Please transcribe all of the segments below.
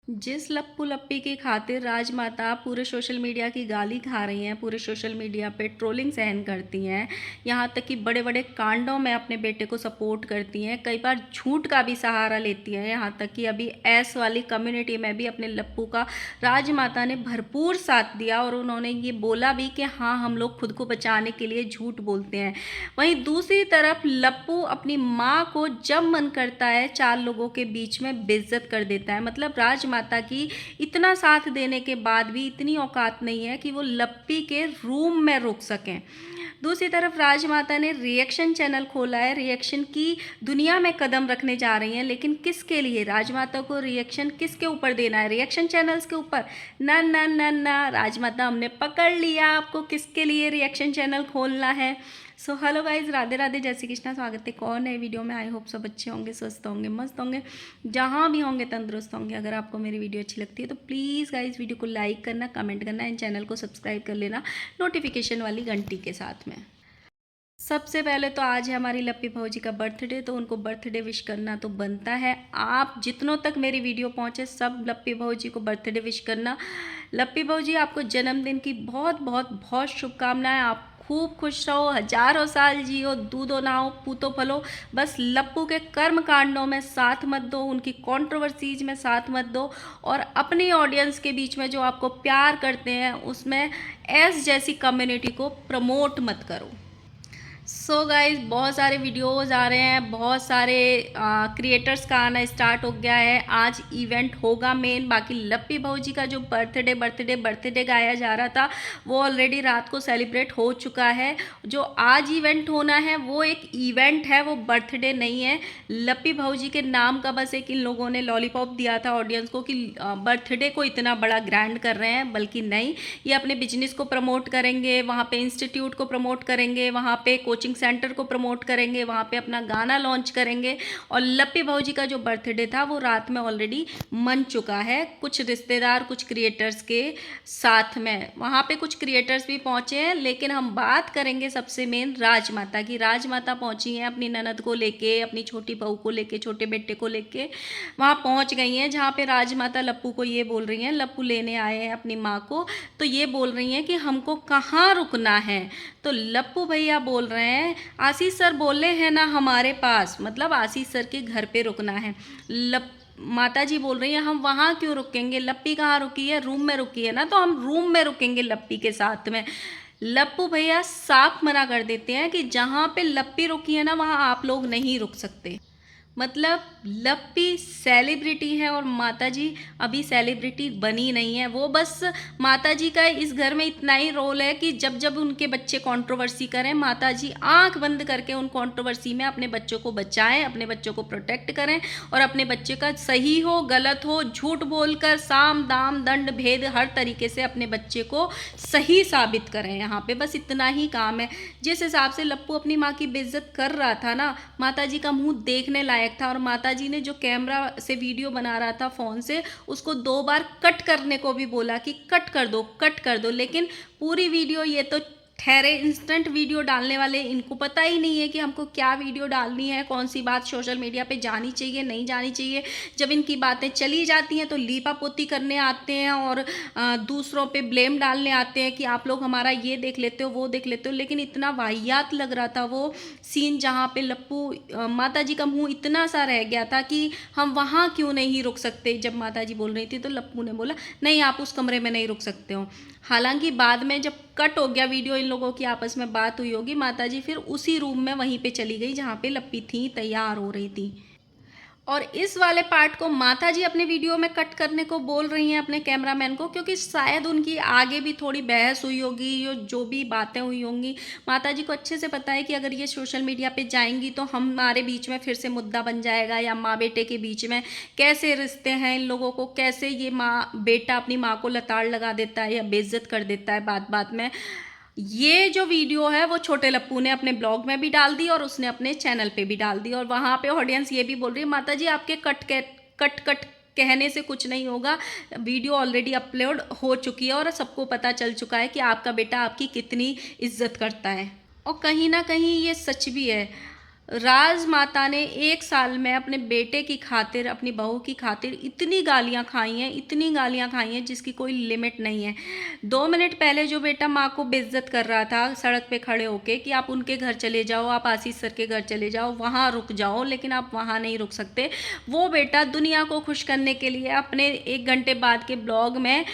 जिस लप्पू लप्पी की खातिर राजमाता पूरे सोशल मीडिया की गाली खा रही हैं, पूरे सोशल मीडिया पे ट्रोलिंग सहन करती हैं, यहाँ तक कि बड़े बड़े कांडों में अपने बेटे को सपोर्ट करती हैं, कई बार झूठ का भी सहारा लेती हैं। यहाँ तक कि अभी एस वाली कम्युनिटी में भी अपने लप्पू का राजमाता ने भरपूर साथ दिया और उन्होंने ये बोला भी कि हाँ, हम लोग खुद को बचाने के लिए झूठ बोलते हैं। वहीं दूसरी तरफ लप्पू अपनी माँ को जब मन करता है 4 लोगों के बीच में बेइज्जत कर देता है। मतलब राजमाता की इतना साथ देने के बाद भी इतनी औकात नहीं है कि वो लप्पी के रूम में रुक सकें। दूसरी तरफ राजमाता ने रिएक्शन चैनल खोला है, रिएक्शन की दुनिया में कदम रखने जा रही हैं, लेकिन किसके लिए? राजमाता को रिएक्शन किसके ऊपर देना है? रिएक्शन चैनल्स के ऊपर? ना ना ना ना, राजमाता हमने पकड़ लिया आपको किसके लिए रिएक्शन चैनल खोलना है। So hello guys, Radhe Radhe, जय श्री कृष्णा। स्वागत है कौन है वीडियो में। आई होप सब अच्छे होंगे, स्वस्थ होंगे, मस्त होंगे, जहाँ भी होंगे तंदुरुस्त होंगे। अगर आपको मेरी वीडियो अच्छी लगती है तो प्लीज़ गाइज वीडियो को लाइक करना, कमेंट करना, एंड चैनल को सब्सक्राइब कर लेना नोटिफिकेशन वाली घंटी के साथ में। सबसे पहले तो आज है हमारी लप्पी भौजी का बर्थडे, तो उनको बर्थडे विश करना तो बनता है। आप जितनों तक मेरी वीडियो पहुंचे सब लप्पी भौजी को बर्थडे विश करना। लप्पी भौजी, आपको जन्मदिन की बहुत बहुत बहुत शुभकामनाएं। आप खूब खुश रहो, हजारों साल जियो, दूधो नहाओ, पूतो फलो। बस लप्पू के कर्म कांडों में साथ मत दो, उनकी कंट्रोवर्सीज में साथ मत दो, और अपनी ऑडियंस के बीच में जो आपको प्यार करते हैं उसमें एस जैसी कम्युनिटी को प्रमोट मत करो। सो गाइज, बहुत सारे वीडियोस आ रहे हैं, बहुत सारे क्रिएटर्स का आना स्टार्ट हो गया है। आज इवेंट होगा मेन। बाकी लप्पी भौजी का जो बर्थडे गाया जा रहा था वो ऑलरेडी रात को सेलिब्रेट हो चुका है। जो आज इवेंट होना है वो एक इवेंट है, वो बर्थडे नहीं है। लप्पी भौजी के नाम का बस एक इन लोगों ने लॉलीपॉप दिया था ऑडियंस को कि बर्थडे को इतना बड़ा ग्रैंड कर रहे हैं, बल्कि नहीं, ये अपने बिजनेस को प्रमोट करेंगे, वहाँ पे इंस्टीट्यूट को प्रमोट करेंगे, वहाँ पे कोचिंग सेंटर को प्रमोट करेंगे, वहाँ पे अपना गाना लॉन्च करेंगे। और लप्पी भौजी का जो बर्थडे था वो रात में ऑलरेडी मन चुका है, कुछ रिश्तेदार, कुछ क्रिएटर्स के साथ में। वहाँ पे कुछ क्रिएटर्स भी पहुँचे हैं, लेकिन हम बात करेंगे सबसे मेन राजमाता की। राजमाता पहुँची हैं अपनी ननद को लेके, अपनी छोटी बहू को लेके, छोटे बेटे को लेके वहाँ पहुँच गई हैं, जहाँ पे राजमाता लप्पू को ये बोल रही हैं, लप्पू लेने आए हैं अपनी माँ को, तो ये बोल रही हैं कि हमको कहाँ रुकना है। तो लप्पू भैया बोल रहे हैं, आशीष सर बोले हैं ना हमारे पास, मतलब आशीष सर के घर पे रुकना है। माता जी बोल रही हैं हम वहाँ क्यों रुकेंगे, लप्पी कहाँ रुकी है, रूम में रुकी है ना, तो हम रूम में रुकेंगे लप्पी के साथ में। लप्पू भैया साफ मना कर देते हैं कि जहाँ पे लप्पी रुकी है ना वहाँ आप लोग नहीं रुक सकते। मतलब लप्पी सेलिब्रिटी है और माताजी अभी सेलिब्रिटी बनी नहीं है। वो बस माताजी का इस घर में इतना ही रोल है कि जब जब उनके बच्चे कंट्रोवर्सी करें, माताजी आंख बंद करके उन कंट्रोवर्सी में अपने बच्चों को बचाएं, अपने बच्चों को प्रोटेक्ट करें, और अपने बच्चे का सही हो गलत हो झूठ बोलकर साम दाम दंड भेद हर तरीके से अपने बच्चे को सही साबित करें। यहाँ पे बस इतना ही काम है। जिस हिसाब से लप्पू अपनी माँ की बेइज्जत कर रहा था ना, माताजी का मुंह देखने लायक था। और माताजी ने जो कैमरा से वीडियो बना रहा था फोन से, उसको 2 बार कट करने को भी बोला कि कट कर दो, कट कर दो, लेकिन पूरी वीडियो, ये तो ठहरे इंस्टेंट वीडियो डालने वाले, इनको पता ही नहीं है कि हमको क्या वीडियो डालनी है, कौन सी बात सोशल मीडिया पे जानी चाहिए, नहीं जानी चाहिए। जब इनकी बातें चली जाती हैं तो लीपापोती करने आते हैं और दूसरों पे ब्लेम डालने आते हैं कि आप लोग हमारा ये देख लेते हो, वो देख लेते हो। लेकिन इतना वाहियात लग रहा था वो सीन, जहाँ पे लप्पू माता जी का मुँह इतना सा रह गया था कि हम वहाँ क्यों नहीं रुक सकते। जब माता जी बोल रही थी तो लप्पू ने बोला नहीं, आप उस कमरे में नहीं रुक सकते हो। हालांकि बाद में जब कट हो गया वीडियो, इन लोगों की आपस में बात हुई होगी, माताजी फिर उसी रूम में वहीं पे चली गई जहाँ पे लप्पी थी, तैयार हो रही थी। और इस वाले पार्ट को माताजी अपने वीडियो में कट करने को बोल रही हैं अपने कैमरामैन को, क्योंकि शायद उनकी आगे भी थोड़ी बहस हुई होगी, जो भी बातें हुई होंगी, माताजी को अच्छे से पता है कि अगर ये सोशल मीडिया पे जाएंगी तो हमारे बीच में फिर से मुद्दा बन जाएगा, या माँ बेटे के बीच में कैसे रिश्ते हैं इन लोगों को, कैसे ये माँ बेटा अपनी माँ को लताड़ लगा देता है या बेइज्जत कर देता है बात बात में। ये जो वीडियो है वो छोटे लप्पू ने अपने ब्लॉग में भी डाल दी और उसने अपने चैनल पे भी डाल दी, और वहाँ पे ऑडियंस ये भी बोल रही है माता जी आपके कट कट कहने से कुछ नहीं होगा, वीडियो ऑलरेडी अपलोड हो चुकी है और सबको पता चल चुका है कि आपका बेटा आपकी कितनी इज्जत करता है। और कहीं ना कहीं ये सच भी है। राजमाता ने 1 साल में अपने बेटे की खातिर, अपनी बहू की खातिर इतनी गालियाँ खाई हैं, इतनी गालियाँ खाई हैं जिसकी कोई लिमिट नहीं है। 2 मिनट पहले जो बेटा माँ को बेइज़्ज़त कर रहा था सड़क पे खड़े होके कि आप उनके घर चले जाओ, आप आशीष सर के घर चले जाओ, वहाँ रुक जाओ, लेकिन आप वहाँ नहीं रुक सकते। वो बेटा दुनिया को खुश करने के लिए अपने 1 घंटे बाद के ब्लॉग में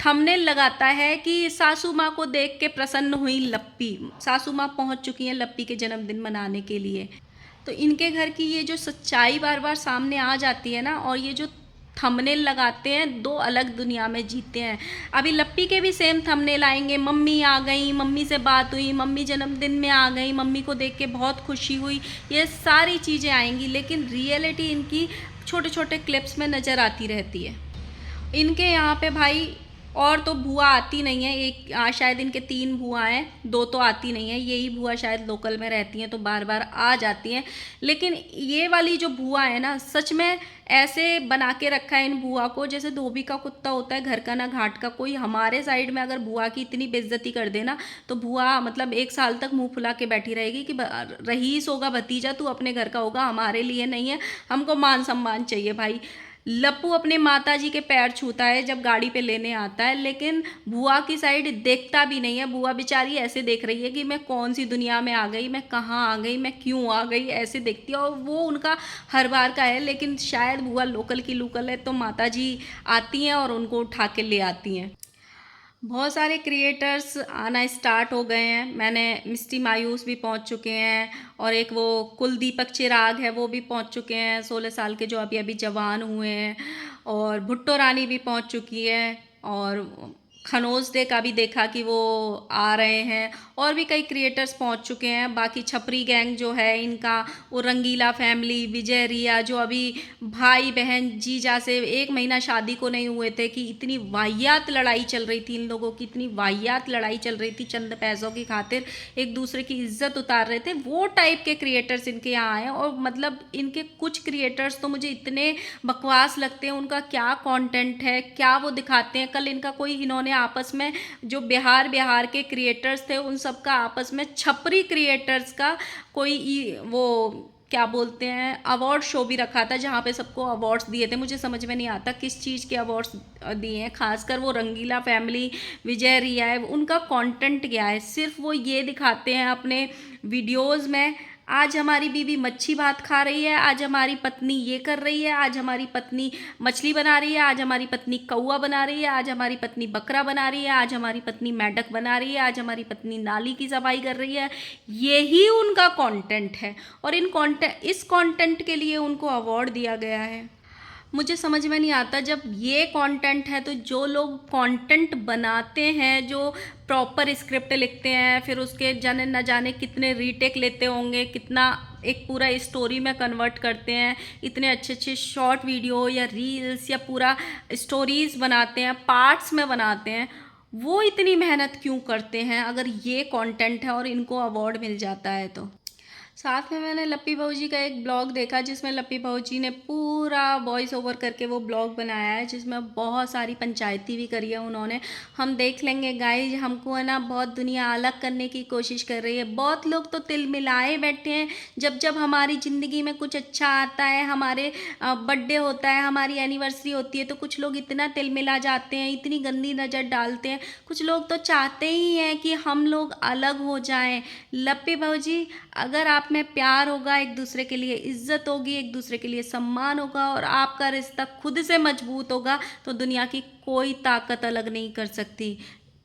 थंबनेल लगाता है कि सासू माँ को देख के प्रसन्न हुई लप्पी। सासू माँ पहुँच चुकी हैं लप्पी के जन्मदिन मनाने के लिए। तो इनके घर की ये जो सच्चाई बार बार सामने आ जाती है ना, और ये जो थंबनेल लगाते हैं, दो अलग दुनिया में जीते हैं। अभी लप्पी के भी सेम थंबनेल आएंगे, मम्मी आ गई, मम्मी से बात हुई, मम्मी जन्मदिन में आ गई, मम्मी को देख के बहुत खुशी हुई, ये सारी चीज़ें आएंगी, लेकिन रियलिटी इनकी छोटे छोटे क्लिप्स में नज़र आती रहती है। इनके यहाँ पे भाई और तो बुआ आती नहीं है, एक शायद इनके 3 बुआ हैं, 2 तो आती नहीं है, यही बुआ शायद लोकल में रहती हैं तो बार बार आ जाती हैं। लेकिन ये वाली जो बुआ है ना, सच में ऐसे बना के रखा है इन बुआ को जैसे धोबी का कुत्ता होता है, घर का ना घाट का। कोई हमारे साइड में अगर बुआ की इतनी बेइज्जती कर देना तो बुआ मतलब 1 साल तक मुंह फुला के बैठी रहेगी कि रईस होगा भतीजा, तू अपने घर का होगा, हमारे लिए नहीं है, हमको मान सम्मान चाहिए भाई। लप्पू अपने माता जी के पैर छूता है जब गाड़ी पे लेने आता है, लेकिन बुआ की साइड देखता भी नहीं है। बुआ बेचारी ऐसे देख रही है कि मैं कौन सी दुनिया में आ गई, मैं कहाँ आ गई, मैं क्यों आ गई, ऐसे देखती है। और वो उनका हर बार का है, लेकिन शायद बुआ लोकल की लोकल है तो माता जी आती हैं और उनको उठा के ले आती हैं। बहुत सारे क्रिएटर्स आना स्टार्ट हो गए हैं। मैंने मिस्टी मायूस भी पहुंच चुके हैं, और एक वो कुलदीपक चिराग है वो भी पहुंच चुके हैं, 16 साल के जो अभी अभी जवान हुए हैं। और भुट्टो रानी भी पहुंच चुकी है, और खनोज डे का भी देखा कि वो आ रहे हैं, और भी कई क्रिएटर्स पहुंच चुके हैं। बाकी छपरी गैंग जो है इनका, वो रंगीला फैमिली, विजय रिया, जो अभी भाई बहन जीजा से 1 महीना शादी को नहीं हुए थे कि इतनी वाहियात लड़ाई चल रही थी इन लोगों की, इतनी वाहियात लड़ाई चल रही थी चंद पैसों की खातिर, एक दूसरे की इज्जत उतार रहे थे। वो टाइप के क्रिएटर्स इनके यहाँ आए, और मतलब इनके कुछ क्रिएटर्स तो मुझे इतने बकवास लगते हैं। उनका क्या कंटेंट है, क्या वो दिखाते हैं। कल इनका कोई, इन्होंने आपस में जो बिहार के क्रिएटर्स थे उन सबका आपस में छपरी क्रिएटर्स का कोई वो क्या बोलते हैं अवार्ड शो भी रखा था, जहाँ पे सबको अवार्ड्स दिए थे। मुझे समझ में नहीं आता किस चीज़ के अवार्ड्स दिए हैं। खासकर वो रंगीला फैमिली, विजय रिया है, उनका कंटेंट क्या है? सिर्फ वो ये दिखाते हैं अपने वीडियोज़ में, आज हमारी बीवी मच्छी भात खा रही है, आज हमारी पत्नी ये कर रही है, आज हमारी पत्नी मछली बना रही है, आज हमारी पत्नी कौवा बना रही है, आज हमारी पत्नी बकरा बना रही है, आज हमारी पत्नी मेंढक बना रही है, आज हमारी पत्नी नाली की सफाई कर रही है। यही उनका कंटेंट है, और इस कंटेंट के लिए उनको अवार्ड दिया गया है। मुझे समझ में नहीं आता, जब ये कंटेंट है तो जो लोग कंटेंट बनाते हैं, जो प्रॉपर स्क्रिप्ट लिखते हैं, फिर उसके जाने न जाने कितने रीटेक लेते होंगे, कितना एक पूरा स्टोरी में कन्वर्ट करते हैं, इतने अच्छे अच्छे शॉर्ट वीडियो या रील्स या पूरा स्टोरीज बनाते हैं, पार्ट्स में बनाते हैं, वो इतनी मेहनत क्यों करते हैं अगर ये कंटेंट है और इनको अवार्ड मिल जाता है तो। साथ में मैंने लप्पी बहू जी का एक ब्लॉग देखा, जिसमें लप्पी बहू जी ने पूरा वॉइस ओवर करके वो ब्लॉग बनाया है, जिसमें बहुत सारी पंचायती भी करी है उन्होंने। हम देख लेंगे गाइज, हमको है ना बहुत दुनिया अलग करने की कोशिश कर रही है। बहुत लोग तो तिल मिलाए बैठे हैं, जब जब हमारी ज़िंदगी में कुछ अच्छा आता है, हमारे बर्थडे होता है, हमारी एनिवर्सरी होती है, तो कुछ लोग इतना तिल मिला जाते हैं, इतनी गंदी नज़र डालते हैं। कुछ लोग तो चाहते ही हैं कि हम लोग अलग हो जाएं। लप्पी बहू जी, अगर आप में प्यार होगा, एक दूसरे के लिए इज्जत होगी, एक दूसरे के लिए सम्मान होगा, और आपका रिश्ता खुद से मजबूत होगा, तो दुनिया की कोई ताकत अलग नहीं कर सकती,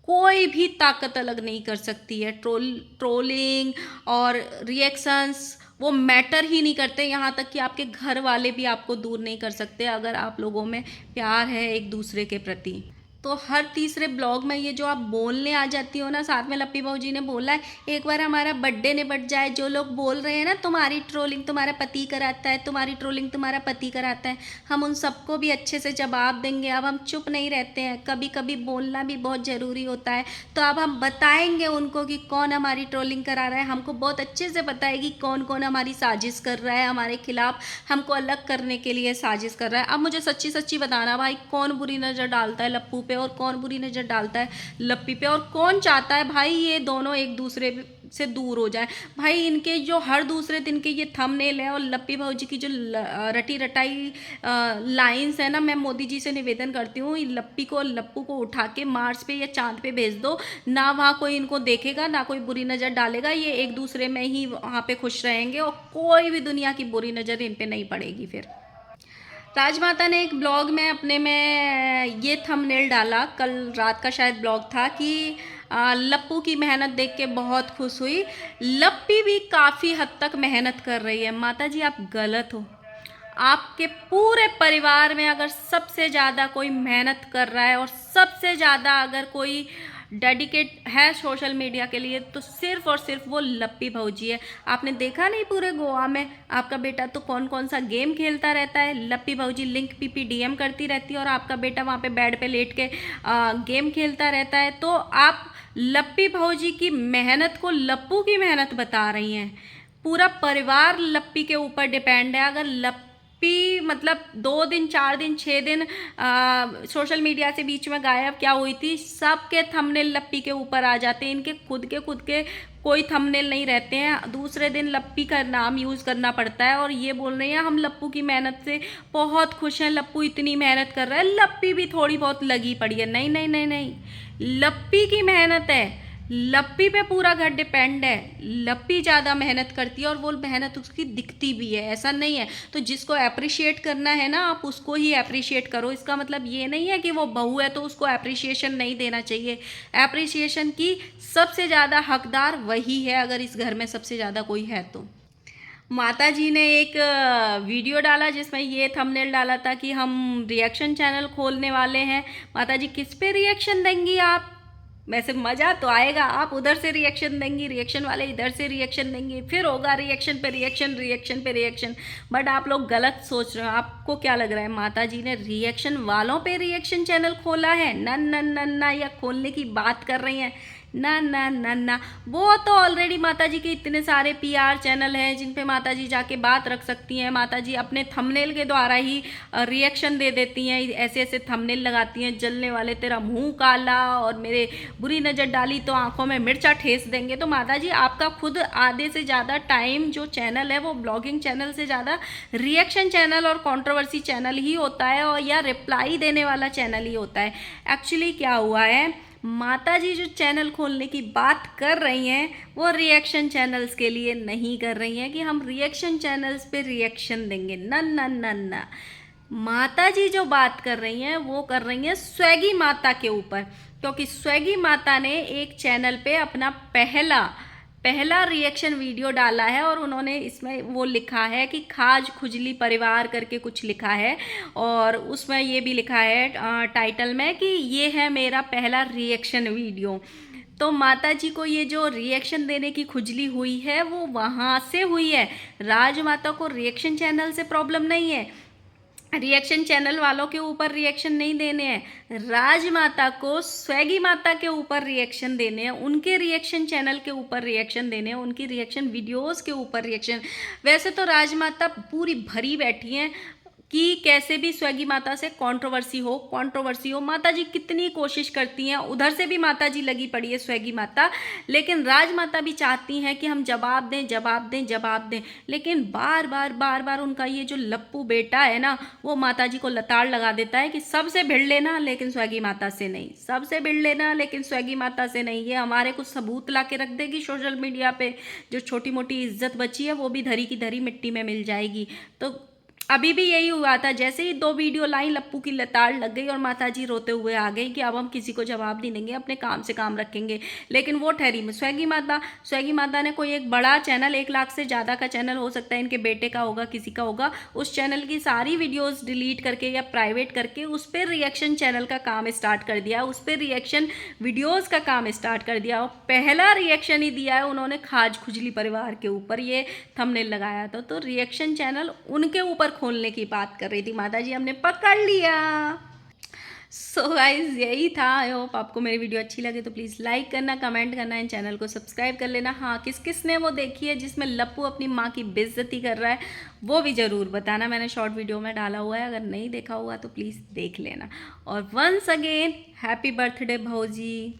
कोई भी ताकत अलग नहीं कर सकती है। ट्रोलिंग और रिएक्शंस वो मैटर ही नहीं करते, यहाँ तक कि आपके घर वाले भी आपको दूर नहीं कर सकते अगर आप लोगों में प्यार है एक दूसरे के प्रति। तो हर तीसरे ब्लॉग में ये जो आप बोलने आ जाती हो ना, साथ में लप्पी बहू जी ने बोला है, एक बार हमारा बर्थडे निपट जाए, जो लोग बोल रहे हैं ना तुम्हारी ट्रोलिंग तुम्हारा पति कराता है, तुम्हारी ट्रोलिंग तुम्हारा पति कराता है, हम उन सबको भी अच्छे से जवाब देंगे। अब हम चुप नहीं रहते हैं, कभी कभी बोलना भी बहुत ज़रूरी होता है। तो अब हम बताएंगे उनको कि कौन हमारी ट्रोलिंग करा रहा है, हमको बहुत अच्छे से पता है कि कौन कौन हमारी साजिश कर रहा है, हमारे खिलाफ हमको अलग करने के लिए साजिश कर रहा है। अब मुझे सच्ची सच्ची बताना भाई, कौन बुरी नज़र डालता है लप्पू पे, और कौन बुरी नज़र डालता है लप्पी पे, और कौन चाहता है भाई ये दोनों एक दूसरे से दूर हो जाए। भाई इनके जो हर दूसरे दिन के ये थंबनेल है और लप्पी भाजी की जो रटी रटाई लाइंस है ना, मैं मोदी जी से निवेदन करती हूँ लप्पी को और लप्पू को उठा के मार्स पे या चांद पे भेज दो ना, वहाँ कोई इनको देखेगा ना कोई बुरी नज़र डालेगा, ये एक दूसरे में ही वहाँ पे खुश रहेंगे और कोई भी दुनिया की बुरी नज़र इन पे नहीं पड़ेगी। फिर राजमाता ने एक ब्लॉग में अपने में ये थंबनेल डाला, कल रात का शायद ब्लॉग था, कि लप्पू की मेहनत देख के बहुत खुश हुई। लप्पी भी काफ़ी हद तक मेहनत कर रही है। माता जी आप गलत हो। आपके पूरे परिवार में अगर सबसे ज़्यादा कोई मेहनत कर रहा है और सबसे ज़्यादा अगर कोई डेडिकेट है सोशल मीडिया के लिए तो सिर्फ और सिर्फ वो लप्पी भौजी है। आपने देखा नहीं पूरे गोवा में आपका बेटा तो कौन कौन सा गेम खेलता रहता है, लप्पी भौजी लिंक पीपी डीएम करती रहती है और आपका बेटा वहाँ पे बेड पे लेट के गेम खेलता रहता है। तो आप लप्पी भौजी की मेहनत को लप्पू की मेहनत बता रही हैं। पूरा परिवार लप्पी के ऊपर डिपेंड है। अगर लप्पी मतलब 2 दिन 4 दिन 6 दिन सोशल मीडिया से बीच में गायब क्या हुई थी, सबके थंबनेल लप्पी के ऊपर आ जाते हैं। इनके खुद के कोई थंबनेल नहीं रहते हैं। दूसरे दिन लप्पी का नाम यूज़ करना पड़ता है और ये बोल रहे हैं हम लप्पू की मेहनत से बहुत खुश हैं, लप्पू इतनी मेहनत कर रहा है, लप्पी भी थोड़ी बहुत लगी पड़ी है। नहीं नहीं नहीं नहीं, लप्पी की मेहनत है, लप्पी पे पूरा घर डिपेंड है। लप्पी ज़्यादा मेहनत करती है और वो मेहनत उसकी दिखती भी है, ऐसा नहीं है। तो जिसको अप्रिशिएट करना है ना, आप उसको ही अप्रिशिएट करो। इसका मतलब ये नहीं है कि वो बहू है तो उसको अप्रिशिएशन नहीं देना चाहिए। अप्रिशिएशन की सबसे ज़्यादा हकदार वही है, अगर इस घर में सबसे ज़्यादा कोई है तो। माता जी ने एक वीडियो डाला जिसमें ये थंबनेल डाला था कि हम रिएक्शन चैनल खोलने वाले हैं। माता जी किस पे रिएक्शन देंगी आप? वैसे मज़ा तो आएगा, आप उधर से रिएक्शन देंगी, रिएक्शन वाले इधर से रिएक्शन देंगे, फिर होगा रिएक्शन पे रिएक्शन, रिएक्शन पे रिएक्शन। बट आप लोग गलत सोच रहे हो। आपको क्या लग रहा है माता जी ने रिएक्शन वालों पे रिएक्शन चैनल खोला है? ना ना ना ना, या खोलने की बात कर रही हैं? ना ना ना ना, वो तो ऑलरेडी माता जी के इतने सारे पीआर चैनल हैं जिन पे माता जी जाके बात रख सकती हैं। माता जी अपने थंबनेल के द्वारा ही रिएक्शन दे देती हैं, ऐसे ऐसे थंबनेल लगाती हैं, जलने वाले तेरा मुंह काला और मेरे बुरी नज़र डाली तो आंखों में मिर्चा ठेस देंगे। तो माता जी आपका खुद आधे से ज़्यादा टाइम जो चैनल है वो ब्लॉगिंग चैनल से ज़्यादा रिएक्शन चैनल और कंट्रोवर्सी चैनल ही होता है, और या रिप्लाई देने वाला चैनल ही होता है। एक्चुअली क्या हुआ है, माता जी जो चैनल खोलने की बात कर रही हैं वो रिएक्शन चैनल्स के लिए नहीं कर रही हैं कि हम रिएक्शन चैनल्स पे रिएक्शन देंगे। ना ना ना ना, माता जी जो बात कर रही हैं वो कर रही हैं स्वैगी माता के ऊपर, क्योंकि स्वैगी माता ने एक चैनल पे अपना पहला रिएक्शन वीडियो डाला है और उन्होंने इसमें वो लिखा है कि खाज खुजली परिवार करके कुछ लिखा है, और उसमें ये भी लिखा है टाइटल में कि ये है मेरा पहला रिएक्शन वीडियो। तो माता जी को ये जो रिएक्शन देने की खुजली हुई है वो वहाँ से हुई है। राजमाता को रिएक्शन चैनल से प्रॉब्लम नहीं है, रिएक्शन चैनल वालों के ऊपर रिएक्शन नहीं देने हैं। राजमाता को स्वैगी माता के ऊपर रिएक्शन देने हैं, उनके रिएक्शन चैनल के ऊपर रिएक्शन देने हैं, उनकी रिएक्शन वीडियोस के ऊपर रिएक्शन। वैसे तो राजमाता पूरी भरी बैठी हैं कि कैसे भी स्वैगी माता से कंट्रोवर्सी हो। माता जी कितनी कोशिश करती हैं, उधर से भी माता जी लगी पड़ी है स्वैगी माता, लेकिन राजमाता भी चाहती हैं कि हम जवाब दें। लेकिन बार बार उनका ये जो लप्पू बेटा है ना, वो माता जी को लताड़ लगा देता है कि सबसे भिड़ लेना लेकिन स्वैगी माता से नहीं, सबसे भिड़ लेना लेकिन स्वैगी माता से नहीं। ये हमारे कुछ सबूत ला के रख देगी सोशल मीडिया पे, जो छोटी मोटी इज्जत बची है वो भी धरी की धरी मिट्टी में मिल जाएगी। तो अभी भी यही हुआ था, जैसे ही 2 वीडियो लाई लप्पू की लताड़ लग गई और माताजी रोते हुए आ गई कि अब हम किसी को जवाब नहीं देंगे, अपने काम से काम रखेंगे। लेकिन वो ठहरी में स्वैगी माता ने कोई एक बड़ा चैनल, 1 लाख से ज़्यादा का चैनल हो सकता है, इनके बेटे का होगा, किसी का होगा, उस चैनल की सारी वीडियोज़ डिलीट करके या प्राइवेट करके उस पर रिएक्शन चैनल का काम स्टार्ट कर दिया, उस पर रिएक्शन वीडियोज़ का काम स्टार्ट कर दिया। और पहला रिएक्शन ही दिया है उन्होंने खाज खुजली परिवार के ऊपर, ये थंबनेल लगाया था। तो रिएक्शन चैनल उनके ऊपर खोलने की बात कर रही थी माता जी, हमने पकड़ लिया। सो गाइज यही था। आई होप आपको मेरी वीडियो अच्छी लगे तो प्लीज़ लाइक करना, कमेंट करना, इन चैनल को सब्सक्राइब कर लेना। हाँ, किस किस ने वो देखी है जिसमें लप्पू अपनी माँ की बेइज्जती कर रहा है वो भी ज़रूर बताना, मैंने शॉर्ट वीडियो में डाला हुआ है, अगर नहीं देखा हुआ तो प्लीज़ देख लेना। और वंस अगेन हैप्पी बर्थडे भौजी।